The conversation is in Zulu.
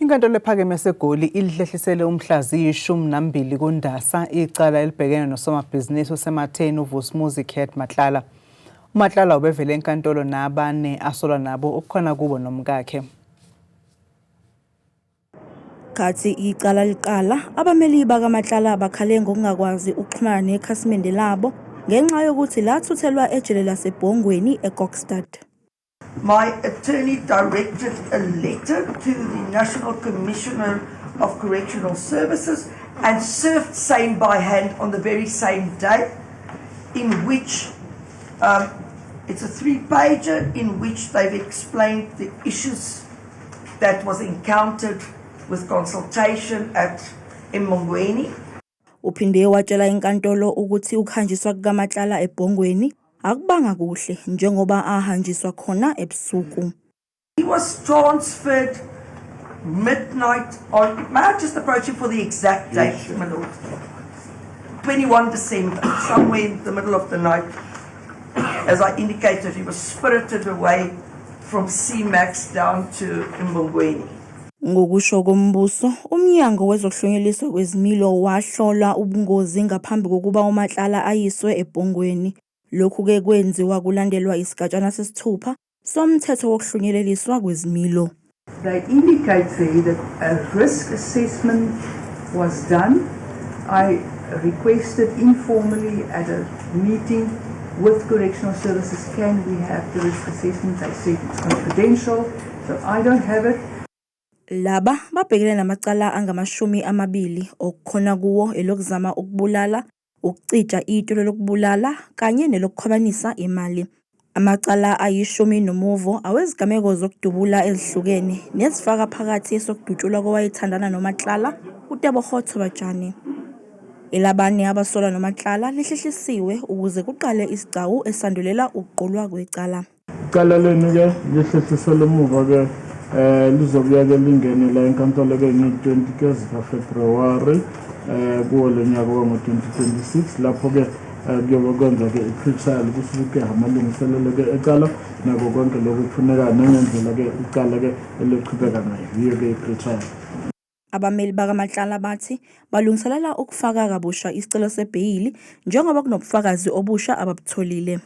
Inkantolo ephakeme yaseGoli ilihlehisele umhlaziyi 12 kuNdasa icala elibhekene nosomabhizinisi osematheni uVusumuzi Kurt Matlala. uMatlala ubevele enkantolo nabane asolwa nabo okukhona kubo nomkakhe. Kathi icala liqala abameli bakaMatlala bakhale ngokungakwazi ukuxhumana nekhasimende labo ngenxa yokuthi lathuthelwa ejele laseBhongweni eKokstad. My attorney directed a letter to the National Commissioner of Correctional Services and served same by hand on the very same day, in which it's a 3-pager in which they've explained the issues that was encountered with consultation at eMongweni. Uphinde watshela inkantolo ukuthi ukuhanjiswa kukaMatlala eBhongweni akubanga kuhle njengoba ahanjiswa khona ebusuku. He was transferred midnight on, may I just approach him for the exact date, yes, sure. My lord? 21 December, somewhere in the middle of the night. As I indicated, he was spirited away from C-Max down to Mbongweni. Ngokusho kombuso, umnyango wezokuhlonyeliswa kwezimilo wahlola ubungozi ngaphambi kokuba uMatlala ayiswe eBhongweni. Lokhu ke kwenziwa kulandelwa isigatshana sesithupha somthetho wokuhlonyeliswa kwezimilo. They indicate there that a risk assessment was done. I requested informally at a meeting with Correctional Services, can we have the risk assessment? They said it's confidential, so I don't have it. Laba babhekene namacala angamashumi-20 okukhona kuwo elokuzama ukubulala, ukucija itulo lokubulala kanye nelokukhwabanisa imali. Amacala ayishumi-1 awezigameko zokudubula ezihlukene nezifaka phakathi esokudutshulwa kowayethandana noMatlala uTebogo Thobajane. Elabane abasolwa noMatlala lihlehlisiwe ukuze kuqale isigcawu esandulela ukuqulwa kwecala. Icala lenu ke lihlehlisiwe emuva ke lizobuya ke lingene la enkantolo ke nge-20 February kuwo lonyaka wango-2026 lapho ke kuyobe kwenza ke i-trial kusuke amalungiselelo ke ecala nako konke lokufuneka nangendlela ke icala ke eliqhubeka ngayo yiyo ke i-trial. Abameli bakaMatlala bathi balungiselela ukufaka kabusha isicelo sebheyili njengoba kunobufakazi obusha ababutholile.